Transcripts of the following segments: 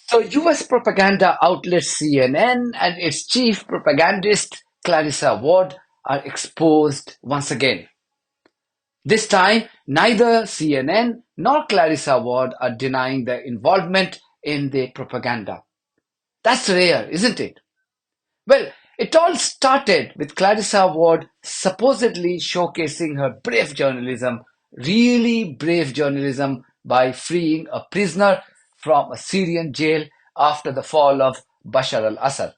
So, US propaganda outlet CNN and its chief propagandist Clarissa Ward are exposed once again. This time, neither CNN nor Clarissa Ward are denying their involvement in the propaganda. That's rare, isn't it? Well, it all started with Clarissa Ward supposedly showcasing her brave journalism, really brave journalism, by freeing a prisoner from a Syrian jail after the fall of Bashar al-Assad.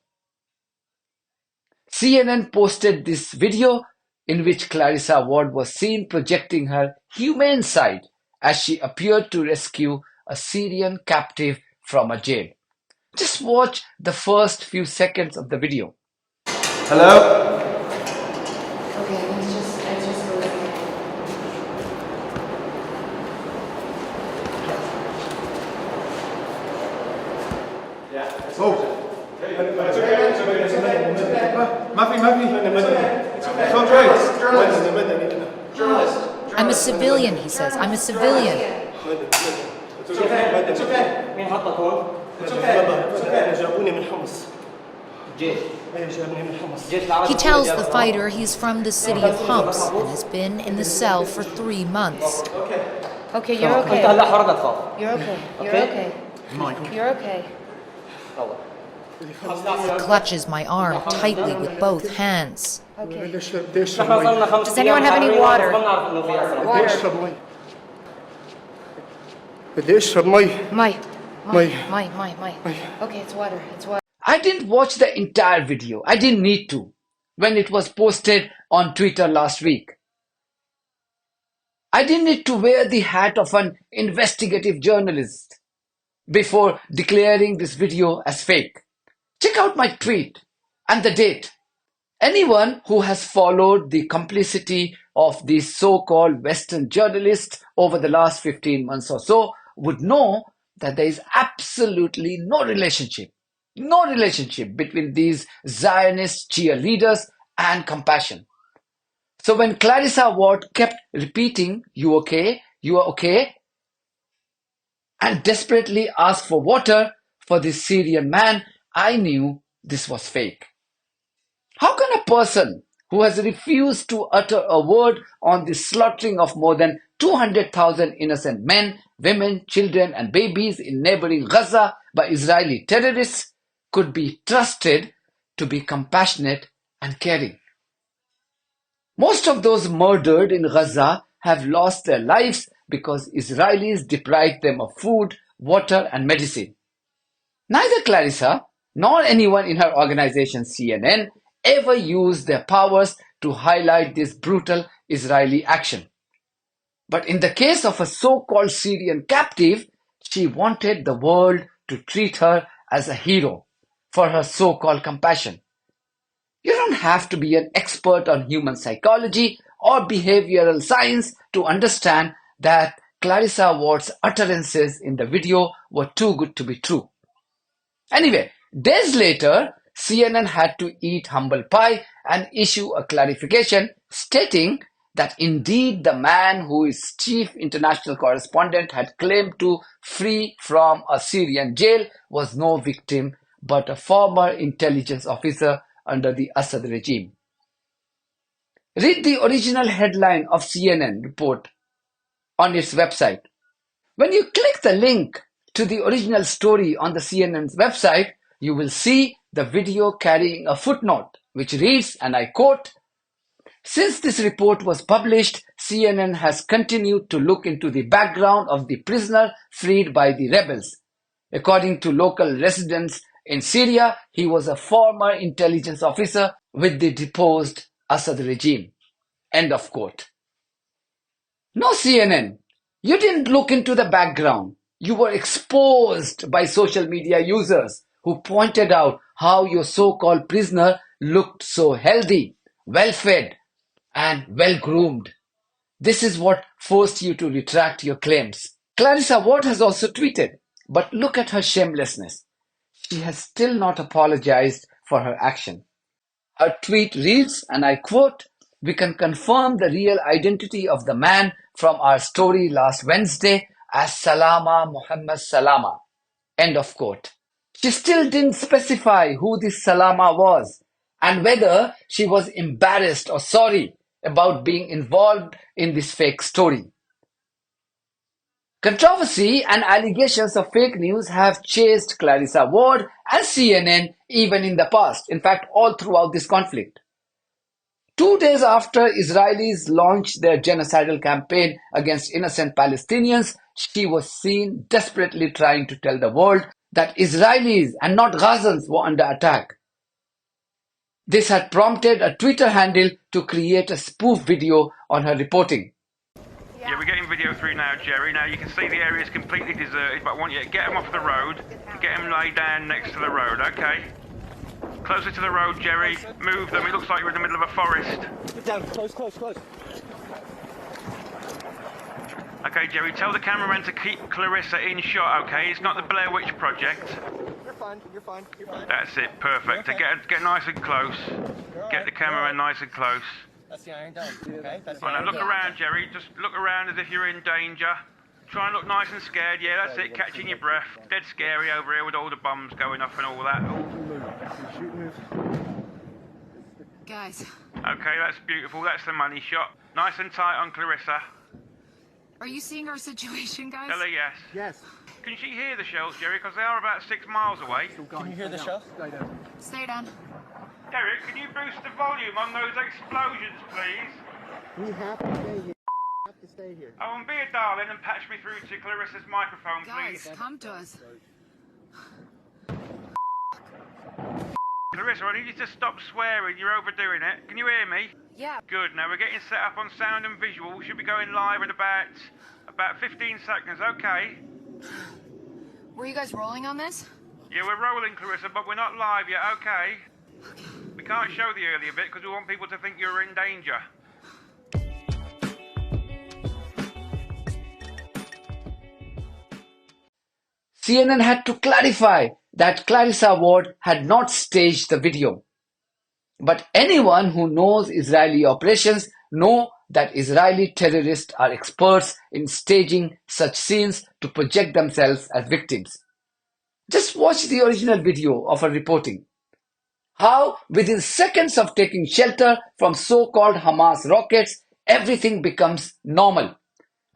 CNN posted this video in which Clarissa Ward was seen projecting her humane side as she appeared to rescue a Syrian captive from a jail. Just watch the first few seconds of the video. Hello? Okay, I just go there. Yeah. Oh. I'm a civilian, he says. I'm a civilian. He tells the fighter he's from the city of Homs and has been in the cell for 3 months. Okay, you're okay. You're okay. You're okay. You're okay. He clutches my arm tightly with both hands. Okay. Does anyone have any water? Water. My. Okay, it's water. It's water. I didn't watch the entire video. I didn't need to when it was posted on Twitter last week. I didn't need to wear the hat of an investigative journalist before declaring this video as fake. Check out my tweet and the date. Anyone who has followed the complicity of these so-called Western journalists over the last 15 months or so would know that there is absolutely no relationship between these Zionist cheerleaders and compassion. So when Clarissa Ward kept repeating, "You okay? You are okay?" and desperately asked for water for this Syrian man, I knew this was fake. How can a person who has refused to utter a word on the slaughtering of more than 200,000 innocent men, women, children, and babies in neighboring Gaza by Israeli terrorists could be trusted to be compassionate and caring? Most of those murdered in Gaza have lost their lives because Israelis deprived them of food, water, and medicine. Neither Clarissa nor anyone in her organization CNN ever used their powers to highlight this brutal Israeli action. But in the case of a so-called Syrian captive, she wanted the world to treat her as a hero for her so-called compassion. You don't have to be an expert on human psychology or behavioral science to understand that Clarissa Ward's utterances in the video were too good to be true. Anyway, days later, CNN had to eat humble pie and issue a clarification stating that indeed the man who is chief international correspondent had claimed to free from a Syrian jail was no victim but a former intelligence officer under the Assad regime. Read the original headline of CNN report on its website. When you click the link to the original story on the CNN's website, you will see the video carrying a footnote which reads, and I quote, "Since this report was published, CNN has continued to look into the background of the prisoner freed by the rebels. According to local residents in Syria, he was a former intelligence officer with the deposed Assad regime." End of quote. No, CNN, you didn't look into the background. You were exposed by social media users who pointed out how your so-called prisoner looked so healthy, well-fed, and well-groomed. This is what forced you to retract your claims. Clarissa Ward has also tweeted, but look at her shamelessness. She has still not apologized for her action. Her tweet reads, and I quote, "We can confirm the real identity of the man from our story last Wednesday as Salama Muhammad Salama." End of quote. She still didn't specify who this Salama was and whether she was embarrassed or sorry about being involved in this fake story. Controversy and allegations of fake news have chased Clarissa Ward and CNN even in the past, in fact, all throughout this conflict. 2 days after Israelis launched their genocidal campaign against innocent Palestinians, she was seen desperately trying to tell the world that Israelis and not Gazans were under attack. This had prompted a Twitter handle to create a spoof video on her reporting. Yeah, we're getting video through now, Jerry. Now you can see the area is completely deserted, but I want you to get them off the road, get them laid down next to the road, okay? Closer to the road, Jerry. Move them. It looks like you're in the middle of a forest. Get down. Close. Okay, Jerry, tell the cameraman to keep Clarissa in shot, okay? It's not the Blair Witch Project. You're fine. That's it, perfect. To get nice and close. Get the cameraman nice and close. That's the Iron Dome, okay? That's the Right, now Iron look Dome. around, Jerry. Just look around as if you're in danger. Try and look nice and scared. Yeah, that's it. Catching your breath. Dead scary over here with all the bombs going off and all that. Guys, Okay, that's beautiful. That's the money shot. Nice and tight on Clarissa. are you seeing our situation, guys? Tell her yes. Yes. Can she hear the shells, Jerry? Because they are about 6 miles away. Can you hear the shells? Stay down. Derek, can you boost the volume on those explosions, please? We have to stay here. We have to stay here. Oh, and be a darling and patch me through to Clarissa's microphone, Guys, please. come to us. Clarissa, I need you to stop swearing. You're overdoing it. Can you hear me? Yeah. Good. Now we're getting set up on sound and visual. We should be going live in about 15 seconds. Okay. Were you guys rolling on this? Yeah, we're rolling, Clarissa, but we're not live yet. Okay. We can't show the earlier bit because we want people to think you're in danger. CNN had to clarify that Clarissa Ward had not staged the video. But anyone who knows Israeli operations know that Israeli terrorists are experts in staging such scenes to project themselves as victims. Just watch the original video of her reporting. How, within seconds of taking shelter from so-called Hamas rockets, everything becomes normal.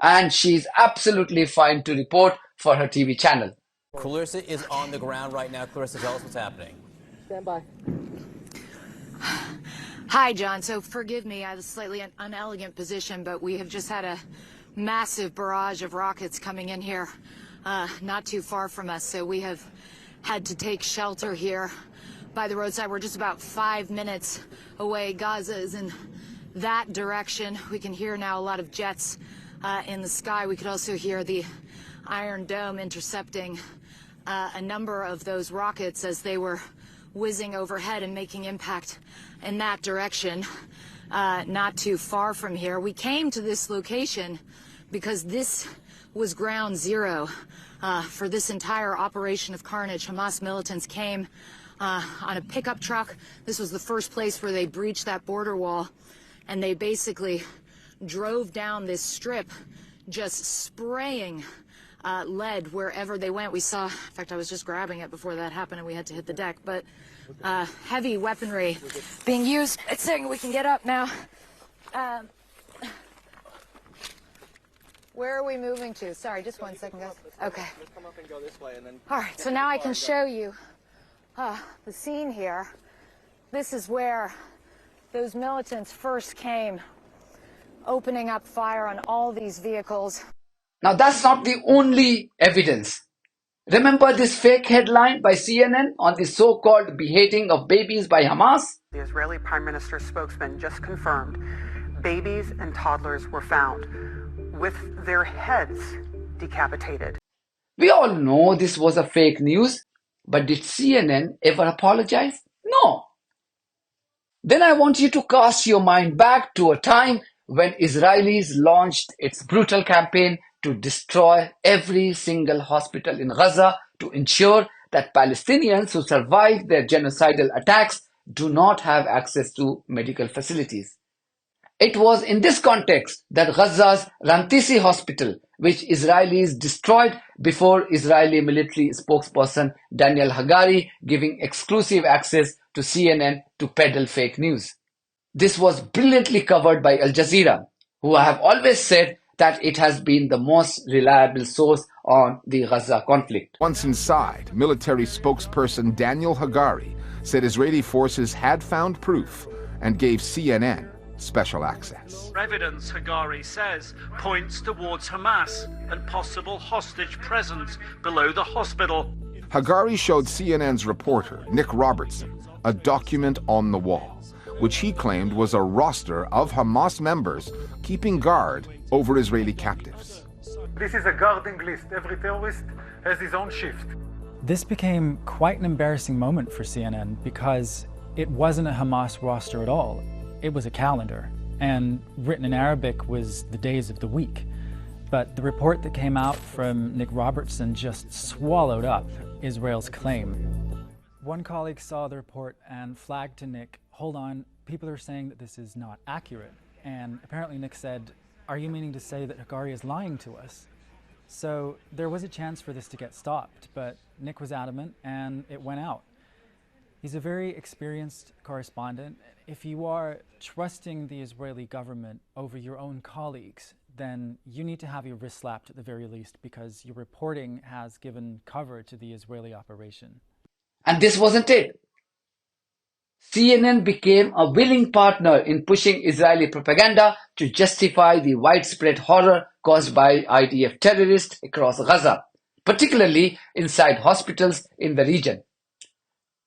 And she is absolutely fine to report for her TV channel. Clarissa is on the ground right now. Clarissa, tell us what's happening. Stand by. Hi, John. So forgive me, I have a slightly unelegant position, but we have just had a massive barrage of rockets coming in here, not too far from us. So we have had to take shelter here by the roadside. We're just about 5 minutes away. Gaza is in that direction. We can hear now a lot of jets in the sky. We could also hear the Iron Dome intercepting a number of those rockets as they were whizzing overhead and making impact in that direction, not too far from here. We came to this location because this was ground zero for this entire operation of carnage. Hamas militants came on a pickup truck. This was the first place where they breached that border wall, and they basically drove down this strip, just spraying lead wherever they went. We saw, in fact, I was just grabbing it before that happened and we had to hit the deck, but heavy weaponry being used. It's saying we can get up now. Where are we moving to? Sorry, just 1 second, guys. Okay. Let's come up and go this way and then... All right, so now I can show you the scene here. This is where those militants first came, opening up fire on all these vehicles. Now that's not the only evidence. Remember this fake headline by CNN on the so-called beheading of babies by Hamas? The Israeli Prime Minister's spokesman just confirmed babies and toddlers were found with their heads decapitated. We all know this was a fake news, but did CNN ever apologize? No. Then I want you to cast your mind back to a time when Israelis launched its brutal campaign to destroy every single hospital in Gaza to ensure that Palestinians who survived their genocidal attacks do not have access to medical facilities. It was in this context that Gaza's Rantisi Hospital, which Israelis destroyed before Israeli military spokesperson Daniel Hagari giving exclusive access to CNN to peddle fake news. This was brilliantly covered by Al Jazeera, who have always said that it has been the most reliable source on the Gaza conflict. Once inside, military spokesperson Daniel Hagari said Israeli forces had found proof and gave CNN special access. Evidence, Hagari says, points towards Hamas and possible hostage presence below the hospital. Hagari showed CNN's reporter, Nick Robertson, a document on the wall, which he claimed was a roster of Hamas members keeping guard over Israeli captives. This is a guarding list. Every terrorist has his own shift. This became quite an embarrassing moment for CNN because it wasn't a Hamas roster at all. It was a calendar, and written in Arabic was the days of the week. But the report that came out from Nick Robertson just swallowed up Israel's claim. One colleague saw the report and flagged to Nick, "Hold on, people are saying that this is not accurate." And apparently Nick said, "Are you meaning to say that Hagari is lying to us?" So there was a chance for this to get stopped, but Nick was adamant and it went out. He's a very experienced correspondent. If you are trusting the Israeli government over your own colleagues, then you need to have your wrist slapped at the very least, because your reporting has given cover to the Israeli operation. And this wasn't it. CNN became a willing partner in pushing Israeli propaganda to justify the widespread horror caused by IDF terrorists across Gaza, particularly inside hospitals in the region.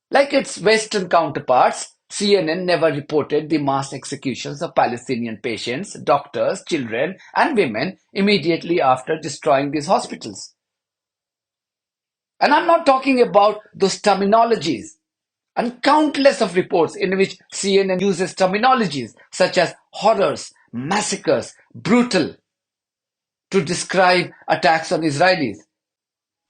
Like its Western counterparts, CNN never reported the mass executions of Palestinian patients, doctors, children, and women immediately after destroying these hospitals. And I'm not talking about those terminologies and countless of reports in which CNN uses terminologies such as horrors, massacres, brutal, to describe attacks on Israelis.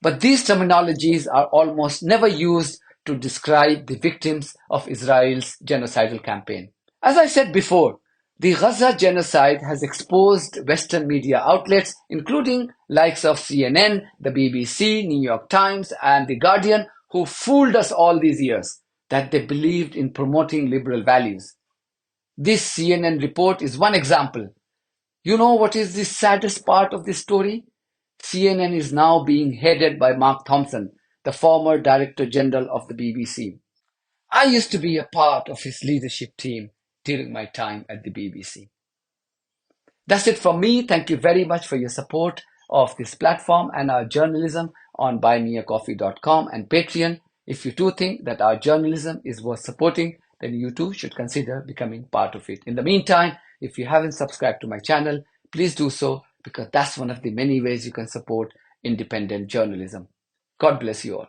But these terminologies are almost never used to describe the victims of Israel's genocidal campaign. As I said before, the Gaza genocide has exposed Western media outlets, including likes of CNN, the BBC, New York Times, and The Guardian, who fooled us all these years that they believed in promoting liberal values. This CNN report is one example. You know what is the saddest part of this story? CNN is now being headed by Mark Thompson, the former Director General of the BBC. I used to be a part of his leadership team during my time at the BBC. That's it from me. Thank you very much for your support of this platform and our journalism on buymeacoffee.com and Patreon. If you do think that our journalism is worth supporting, then you too should consider becoming part of it. In the meantime, if you haven't subscribed to my channel, please do so, because that's one of the many ways you can support independent journalism. God bless you all.